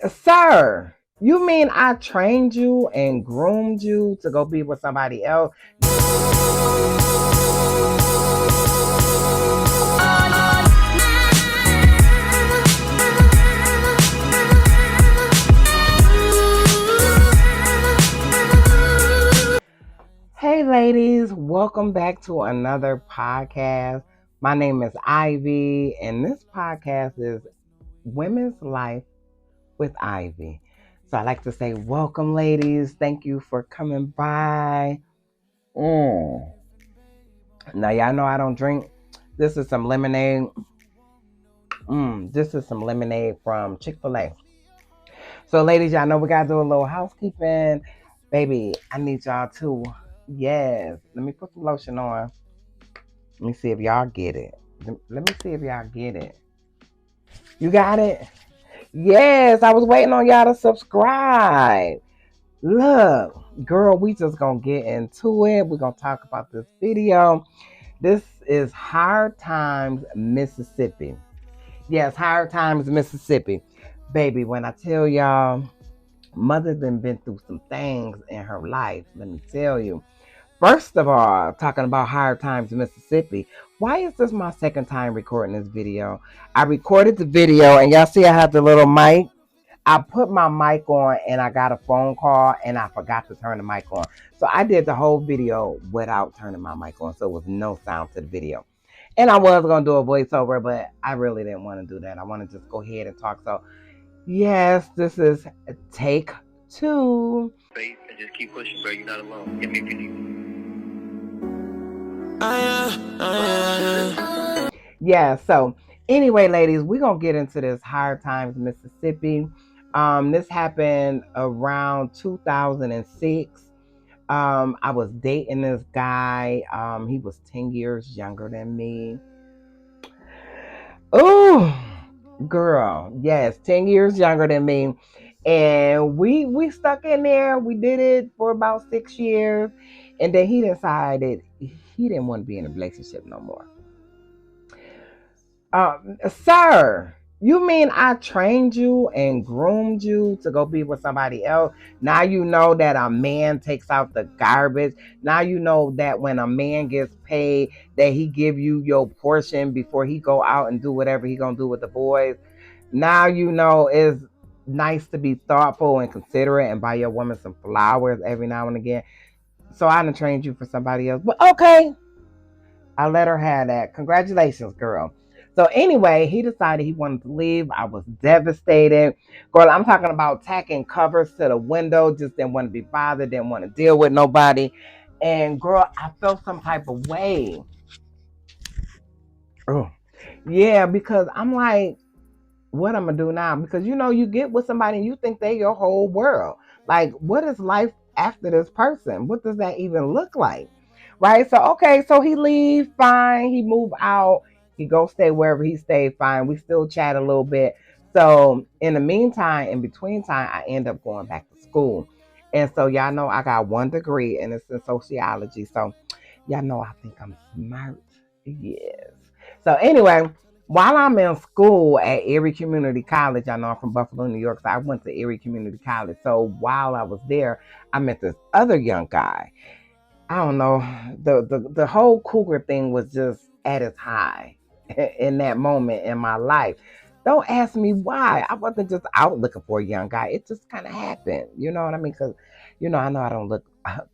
Sir, you mean I trained you and groomed you to go be with somebody else? Hey, ladies, welcome back to another podcast. My name is Ivy, and this podcast is Women's Life with Ivy. So I like to say, welcome, ladies. Thank you for coming by. Mm. Now, y'all know I don't drink. This is some lemonade. This is some lemonade from Chick-fil-A. So, ladies, y'all know we got to do a little housekeeping. Baby, I need y'all to, yes, let me put some lotion on. Let me see if y'all get it. Let me see if y'all get it. You got it? Yes, I was waiting on y'all to subscribe. Look, girl, we just gonna get into it. We're gonna talk about this video. This is Hard Times, Mississippi. Yes, Hard Times, Mississippi. Baby, when I tell y'all, mother done been through some things in her life, let me tell you. First of all, talking about Hard Times, Mississippi. Why is this my second time recording this video? I recorded the video, and y'all see I have the little mic. I put my mic on and I got a phone call and I forgot to turn the mic on. So I did the whole video without turning my mic on. So it was no sound to the video. And I was going to do a voiceover, but I really didn't want to do that. I want to just go ahead and talk. So yes, this is take 2. Faith and just keep pushing, bro. You're not alone. Get me if you need. Yeah, so anyway, ladies, we're going to get into this Hard Times, Mississippi. This happened around 2006. I was dating this guy. He was 10 years younger than me. Oh, girl. Yes, 10 years younger than me. And we stuck in there. We did it for about 6 years. And then he decided he didn't want to be in a relationship no more. Sir, you mean I trained you and groomed you to go be with somebody else? Now you know that a man takes out the garbage. Now you know that when a man gets paid, that he give you your portion before he go out and do whatever he gonna do with the boys. Now you know it's nice to be thoughtful and considerate and buy your woman some flowers every now and again. So I done trained you for somebody else. But okay, I let her have that. Congratulations, girl. So anyway, he decided he wanted to leave. I was devastated. Girl, I'm talking about tacking covers to the window. Just didn't want to be bothered. Didn't want to deal with nobody. And girl, I felt some type of way. Oh, yeah, because I'm like, what I'm going to do now? Because, you know, you get with somebody and you think they're your whole world. Like, what is life after this person? What does that even look like? Right? So, okay, so he leave, fine. He move out. He go stay wherever he stayed, fine. We still chat a little bit. So, in the meantime, in between time, I end up going back to school. And so, y'all know I got 1 degree and it's in sociology. So, y'all know I think I'm smart. Yes. So, anyway, while I'm in school at Erie Community College, I know I'm from Buffalo, New York, so I went to Erie Community College. So while I was there, I met this other young guy. I don't know, the whole cougar thing was just at its high in that moment in my life. Don't ask me why. I wasn't just out looking for a young guy. It just kind of happened. You know what I mean? Because, you know, I know I don't look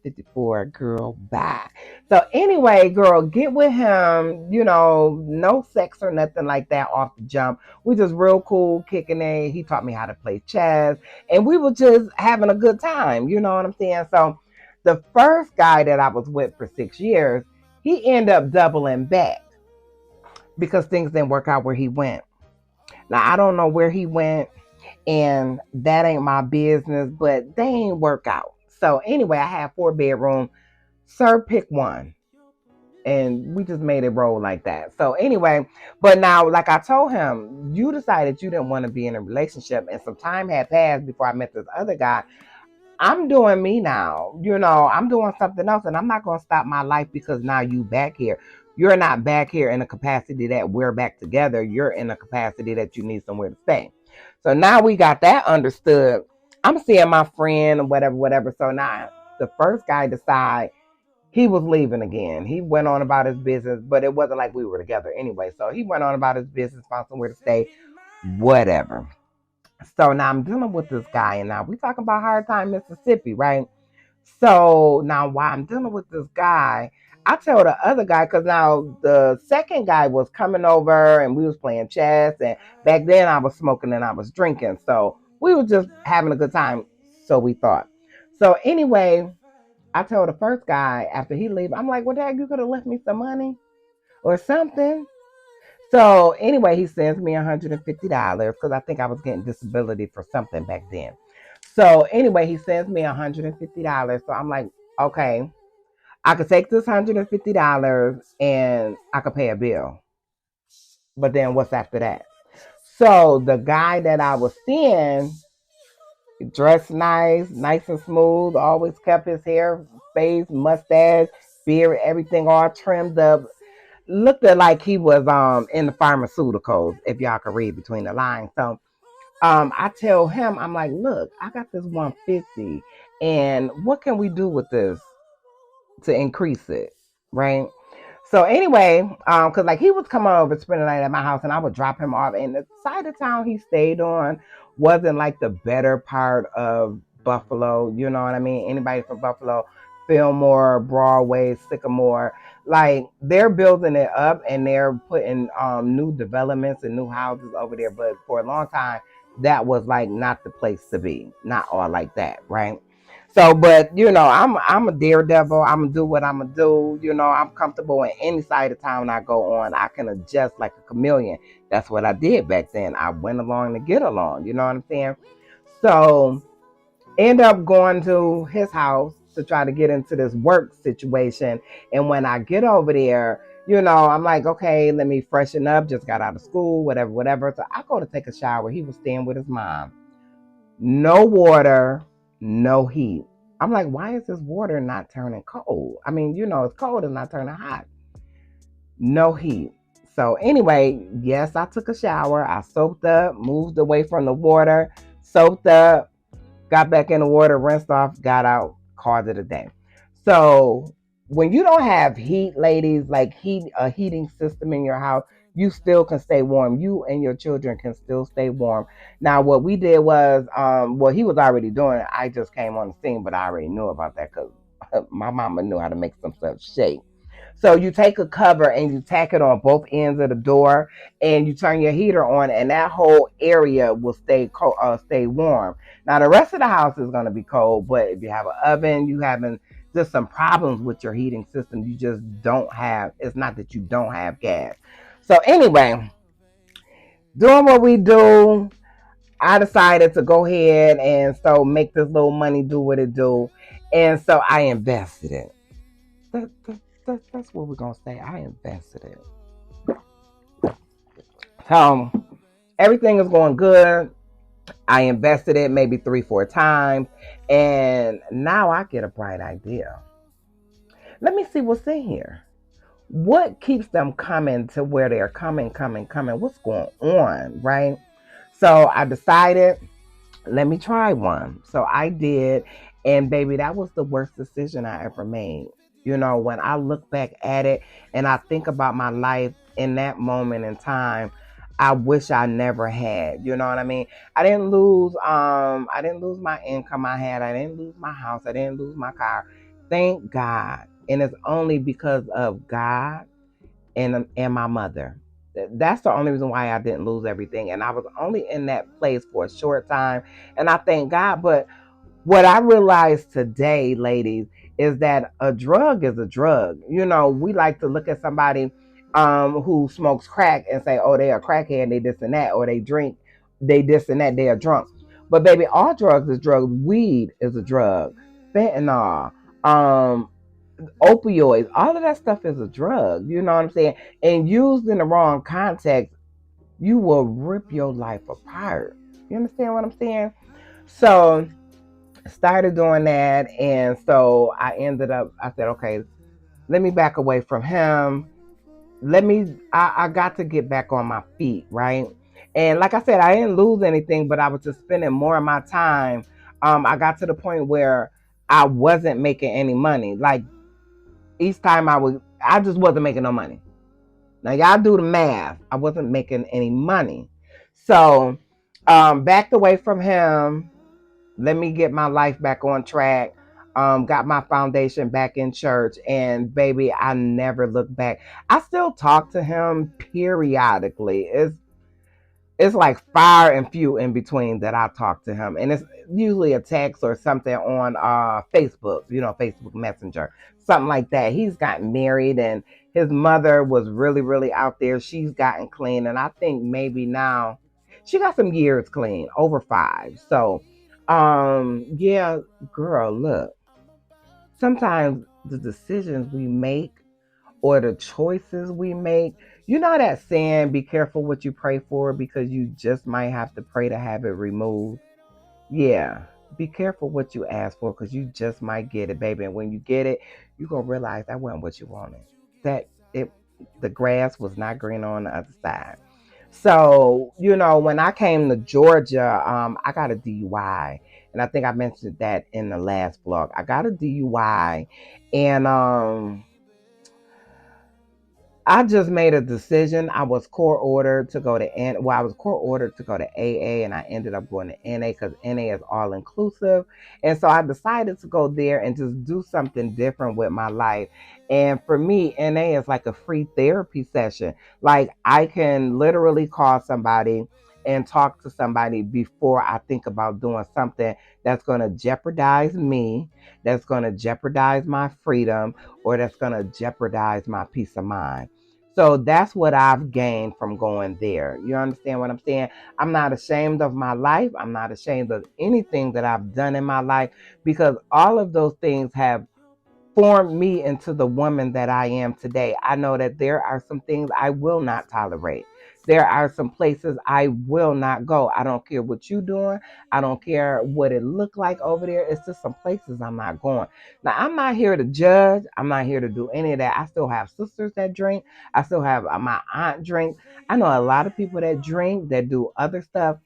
54, girl, bye. So anyway, girl, get with him. You know, no sex or nothing like that off the jump. We just real cool, kicking it. He taught me how to play chess. And we were just having a good time. You know what I'm saying? So the first guy that I was with for 6 years, he ended up doubling back because things didn't work out where he went. Now, I don't know where he went, and that ain't my business, but they ain't work out. So anyway, I had 4 bedroom. Sir, pick one. And we just made it roll like that. So anyway, but now, like I told him, you decided you didn't want to be in a relationship, and some time had passed before I met this other guy. I'm doing me now. You know, I'm doing something else, and I'm not going to stop my life because now you back here. You're not back here in a capacity that we're back together. You're in a capacity that you need somewhere to stay. So now we got that understood. I'm seeing my friend or whatever, whatever. So now the first guy decided he was leaving again. He went on about his business, but it wasn't like we were together anyway. So he went on about his business, found somewhere to stay, whatever. So now I'm dealing with this guy, and now we talking about Hard Time, Mississippi, right? So now while I'm dealing with this guy, I tell the other guy, because now the second guy was coming over and we was playing chess, and back then I was smoking and I was drinking. So we were just having a good time, so we thought. So anyway, I told the first guy after he leave, I'm like, well, Dad, you could have left me some money or something. So anyway, he sends me $150 because I think I was getting disability for something back then. So anyway, he sends me $150. So I'm like, okay, I could take this $150 and I could pay a bill. But then what's after that? So the guy that I was seeing, dressed nice, nice and smooth, always kept his hair, face, mustache, beard, everything all trimmed up. Looked like he was in the pharmaceuticals, if y'all could read between the lines. So I tell him, I'm like, look, I got this 150, and what can we do with this to increase it, right? So anyway, cause like he was coming over spending the night at my house, and I would drop him off. And the side of town he stayed on wasn't like the better part of Buffalo. You know what I mean? Anybody from Buffalo, Fillmore, Broadway, Sycamore, like they're building it up and they're putting new developments and new houses over there. But for a long time, that was like not the place to be. Not all like that, right? So, but I'm a daredevil. I'm gonna do what I'm gonna do. I'm comfortable in any side of town I go on. I can adjust like a chameleon. That's what I did back then. I went along to get along. You know what I'm saying? So, end up going to his house to try to get into this work situation. And when I get over there, I'm like, okay, let me freshen up. Just got out of school, whatever, whatever. So I go to take a shower. He was staying with his mom. No water, no heat. I'm like, why is this water not turning cold? I mean, it's cold and not turning hot. No heat. So anyway, yes, I took a shower. I soaked up, moved away from the water, soaked up, got back in the water, rinsed off, got out, called it a day. So when you don't have heat, ladies, like a heating system in your house, you still can stay warm. You and your children can still stay warm. Now, what we did was, well, he was already doing it. I just came on the scene, but I already knew about that because my mama knew how to make some stuff shake. So you take a cover and you tack it on both ends of the door, and you turn your heater on, and that whole area will stay warm. Now the rest of the house is going to be cold, but if you have an oven, you having just some problems with your heating system. You just don't have. It's not that you don't have gas. So anyway, doing what we do, I decided to go ahead and so make this little money do what it do, and so I invested it. That's what we're gonna say. I invested it. So everything is going good. I invested it maybe 3, 4 times, and now I get a bright idea. Let me see what's in here. What keeps them coming to where they're coming? What's going on, right? So I decided, let me try one. So I did, and baby, that was the worst decision I ever made. When I look back at it and I think about my life in that moment in time, I wish I never had. You know what I mean? I didn't lose my income I had. I didn't lose my house. I didn't lose my car. Thank God. And it's only because of God and my mother. That's the only reason why I didn't lose everything. And I was only in that place for a short time. And I thank God. But what I realized today, ladies, is that a drug is a drug. We like to look at somebody who smokes crack and say, oh, they are crackhead, they this and that, or they drink, they this and that, they are drunk. But baby, all drugs is drugs. Weed is a drug. Fentanyl, opioids, all of that stuff is a drug. You know what I'm saying? And used in the wrong context, you will rip your life apart. You understand what I'm saying? So started doing that, and so I said, okay, let me back away from him. I got to get back on my feet, right? And like I said, I didn't lose anything, but I was just spending more of my time. I got to the point where I wasn't making any money. Like each time I just wasn't making no money. Now y'all do the math. I wasn't making any money. So backed away from him. Let me get my life back on track. Got my foundation back in church, and baby, I never looked back. I still talk to him periodically. It's like far and few in between that I talk to him, and it's usually a text or something on Facebook, Facebook Messenger, something like that. He's gotten married, and his mother was really, really out there. She's gotten clean, and I think maybe now she got some years clean, over 5. So, yeah, girl, look, sometimes the decisions we make or the choices we make. You know that saying, be careful what you pray for because you just might have to pray to have it removed? Yeah, be careful what you ask for because you just might get it, baby. And when you get it, you're going to realize that wasn't what you wanted. That it, the grass was not green on the other side. So, when I came to Georgia, I got a DUI. And I think I mentioned that in the last vlog. I got a DUI. And I just made a decision. I was court ordered to go to I was court ordered to go to AA, and I ended up going to NA because NA is all inclusive. And so I decided to go there and just do something different with my life. And for me, NA is like a free therapy session. Like I can literally call somebody and talk to somebody before I think about doing something that's going to jeopardize me, that's going to jeopardize my freedom, or that's going to jeopardize my peace of mind. So that's what I've gained from going there. You understand what I'm saying? I'm not ashamed of my life. I'm not ashamed of anything that I've done in my life because all of those things have formed me into the woman that I am today. I know that there are some things I will not tolerate. There are some places I will not go. I don't care what you're doing. I don't care what it look like over there. It's just some places I'm not going. Now, I'm not here to judge. I'm not here to do any of that. I still have sisters that drink. I still have my aunt drink. I know a lot of people that drink, that do other stuff.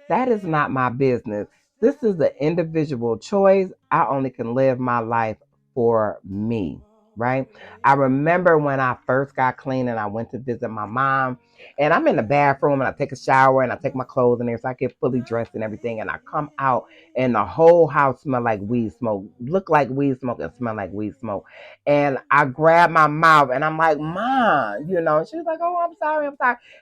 That is not my business. This is an individual choice. I only can live my life for me, right? I remember when I first got clean and I went to visit my mom, and I'm in the bathroom and I take a shower and I take my clothes in there so I get fully dressed and everything, and I come out and the whole house smell like weed smoke, look like weed smoke and smell like weed smoke. And I grab my mouth and I'm like, Mom, she was like, oh, I'm sorry.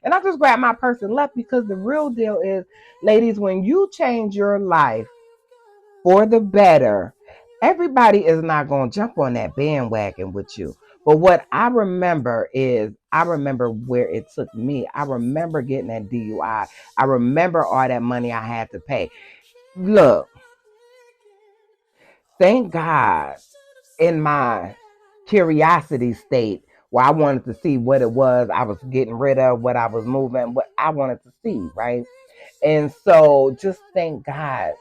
And I just grabbed my purse and left because the real deal is, ladies, when you change your life for the better, everybody is not going to jump on that bandwagon with you. But what I remember is, I remember where it took me. I remember getting that DUI. I remember all that money I had to pay. Look, thank God, in my curiosity state where I wanted to see what it was I was getting rid of, what I was moving, what I wanted to see, right? And so just thank God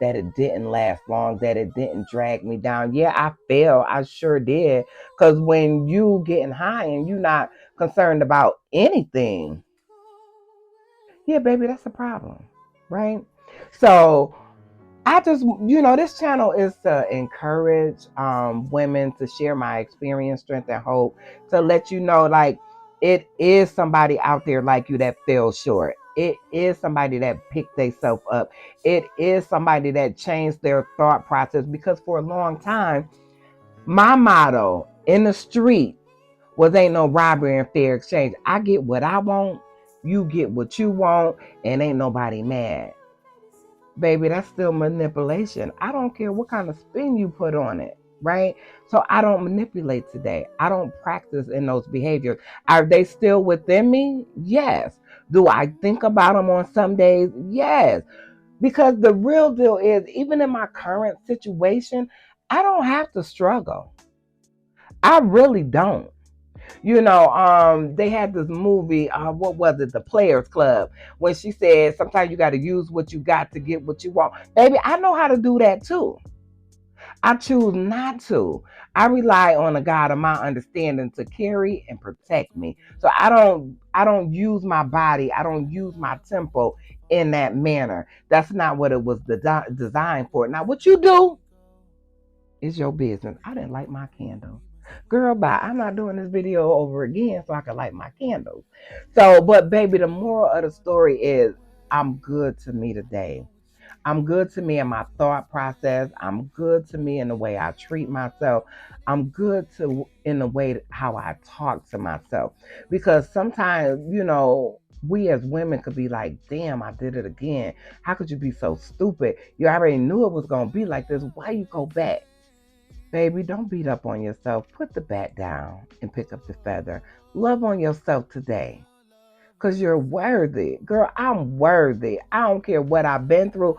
that it didn't last long, that it didn't drag me down. Yeah, I fell. I sure did. Because when you getting high and you not concerned about anything, yeah, baby, that's a problem. Right? So I just, this channel is to encourage women to share my experience, strength, and hope, to let you know, like, it is somebody out there like you that fell short. It is somebody that picked themselves up. It is somebody that changed their thought process, because for a long time, my motto in the street was ain't no robbery and fair exchange. I get what I want, you get what you want, and ain't nobody mad. Baby, that's still manipulation. I don't care what kind of spin you put on it, right? So I don't manipulate today. I don't practice in those behaviors. Are they still within me? Yes. Do I think about them on some days? Yes. Because the real deal is, even in my current situation, I don't have to struggle. I really don't. They had this movie, what was it, The Players Club, when she said sometimes you got to use what you got to get what you want. Baby, I know how to do that too. I choose not to. I rely on a God of my understanding to carry and protect me. So I don't use my body. I don't use my temple in that manner. That's not what it was designed for. Now what you do is your business. I didn't light my candles. Girl, bye. I'm not doing this video over again so I can light my candles. So, but baby, the moral of the story is I'm good to me today. I'm good to me in my thought process. I'm good to me in the way I treat myself. I'm good to in the way how I talk to myself. Because sometimes, we as women could be like, damn, I did it again. How could you be so stupid? You already knew it was going to be like this. Why you go back? Baby, don't beat up on yourself. Put the bat down and pick up the feather. Love on yourself today. Because you're worthy. Girl, I'm worthy. I don't care what I've been through.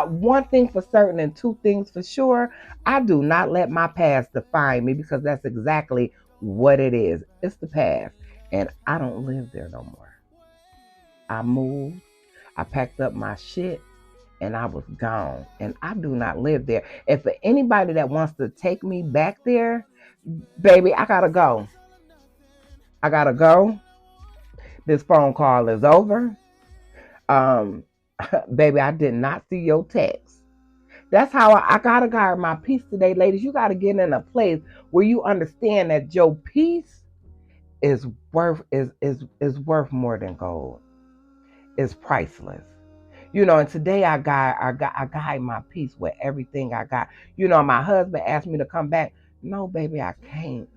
One thing for certain and two things for sure, I do not let my past define me because that's exactly what it is. It's the past. And I don't live there no more. I moved. I packed up my shit and I was gone. And I do not live there. And for anybody that wants to take me back there, baby, I gotta go. I gotta go. This phone call is over. Um, Baby, I did not see your text. That's how I gotta guard my peace today, ladies. You gotta get in a place where you understand that your peace is worth more than gold. It's priceless. And today I guide my peace with everything I got. My husband asked me to come back. No, baby, I can't.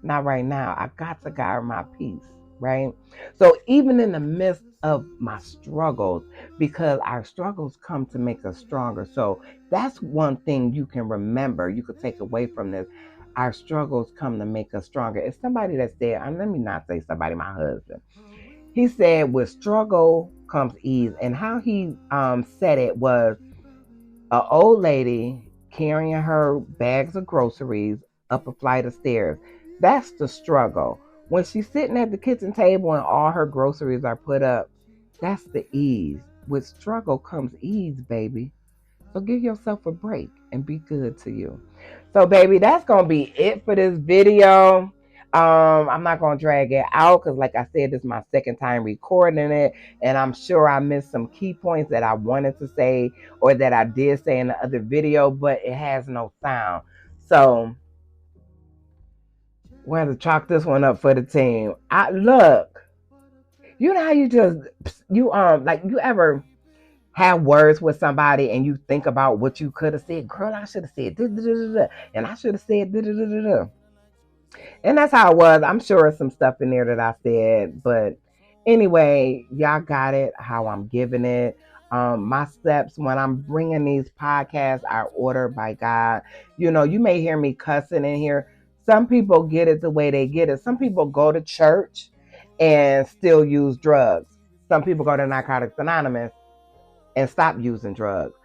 Not right now. I got to guard my peace, right? So even in the midst of my struggles, because our struggles come to make us stronger. So that's one thing you can remember, you could take away from this. Our struggles come to make us stronger. It's somebody that said, let me not say somebody, my husband. He said, with struggle comes ease. And how he said it was an old lady carrying her bags of groceries up a flight of stairs. That's the struggle. When she's sitting at the kitchen table and all her groceries are put up, that's the ease. With struggle comes ease, baby. So give yourself a break and be good to you. So, baby, that's going to be it for this video. I'm not going to drag it out because, like I said, this is my second time recording it. And I'm sure I missed some key points that I wanted to say or that I did say in the other video, but it has no sound. So, we're going to chalk this one up for the team. Look, you know how you ever have words with somebody and you think about what you could have said. Girl, I should have said da, da, da, da, and I should have said da, da, da, da, da. And that's how it was. I'm sure some stuff in there that I said, but anyway, y'all got it. How I'm giving it. My steps when I'm bringing these podcasts are ordered by God. You may hear me cussing in here. Some people get it the way they get it. Some people go to church and still use drugs. Some people go to Narcotics Anonymous and stop using drugs.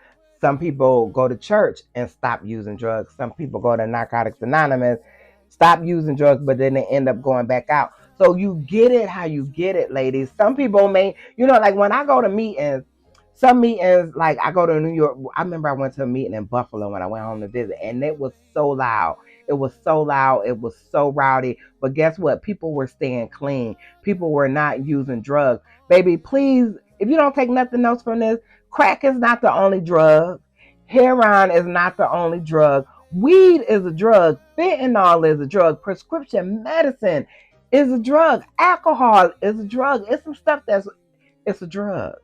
Some people go to church and stop using drugs. Some people go to Narcotics Anonymous, stop using drugs, but then they end up going back out. So you get it how you get it, ladies. Some people may, like when I go to meetings, some meetings, like I go to New York. I remember I went to a meeting in Buffalo when I went home to visit, and it was so loud. It was so loud. It was so rowdy. But guess what? People were staying clean. People were not using drugs. Baby, please, if you don't take nothing else from this, crack is not the only drug. Heroin is not the only drug. Weed is a drug. Fentanyl is a drug. Prescription medicine is a drug. Alcohol is a drug. It's some stuff it's a drug.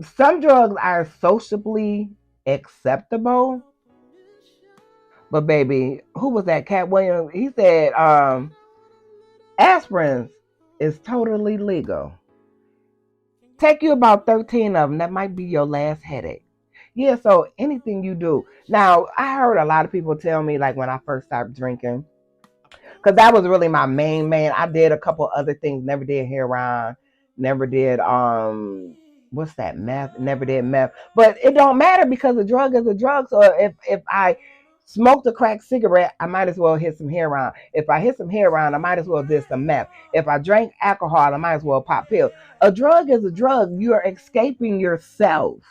Some drugs are sociably acceptable. But baby, who was that? Cat Williams? He said aspirin is totally legal. Take you about 13 of them. That might be your last headache. Yeah, so anything you do. Now, I heard a lot of people tell me, like when I first started drinking, because that was really my main. I did a couple other things. Never did heroin. Never did what's that, meth? Never did meth. But it don't matter because a drug is a drug. So if I smoked a crack cigarette, I might as well hit some heroin. If I hit some heroin, I might as well do some meth. If I drank alcohol, I might as well pop pills. A drug is a drug. You are escaping yourself.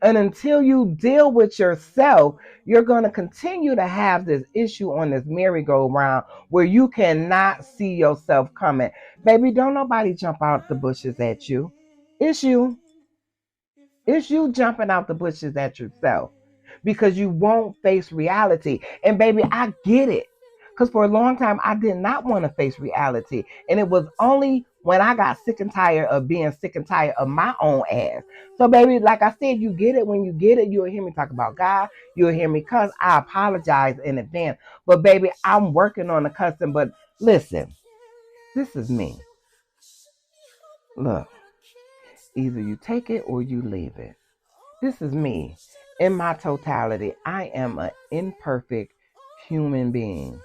And until you deal with yourself, you're going to continue to have this issue on this merry-go-round where you cannot see yourself coming. Baby, don't nobody jump out the bushes at you. It's you. It's you jumping out the bushes at yourself because you won't face reality. And baby, I get it. Because for a long time, I did not want to face reality. And it was only when I got sick and tired of being sick and tired of my own ass. So, baby, like I said, you get it. When you get it, you'll hear me talk about God. You'll hear me cuss. I apologize in advance. But, baby, I'm working on the cussing. But listen, this is me. Look, either you take it or you leave it. This is me in my totality. I am an imperfect human being.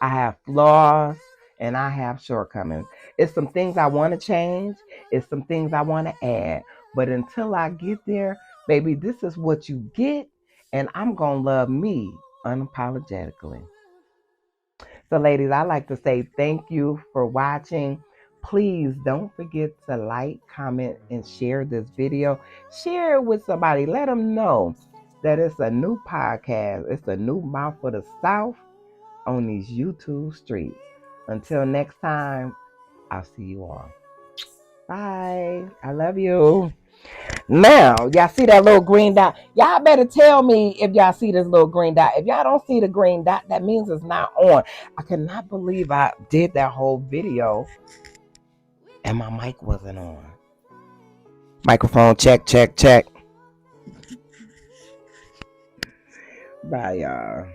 I have flaws and I have shortcomings. It's some things I want to change, it's some things I want to add. But until I get there, baby, this is what you get, and I'm going to love me unapologetically. So, ladies, I like to say thank you for watching. Please don't forget to like, comment, and share this video. Share it with somebody. Let them know that it's a new podcast. It's a new mouth for the South on these YouTube streets. Until next time, I'll see you all. Bye. I love you. Now, y'all see that little green dot? Y'all better tell me if y'all see this little green dot. If y'all don't see the green dot, that means it's not on. I cannot believe I did that whole video and my mic wasn't on. Microphone check, check, check. Bye, y'all.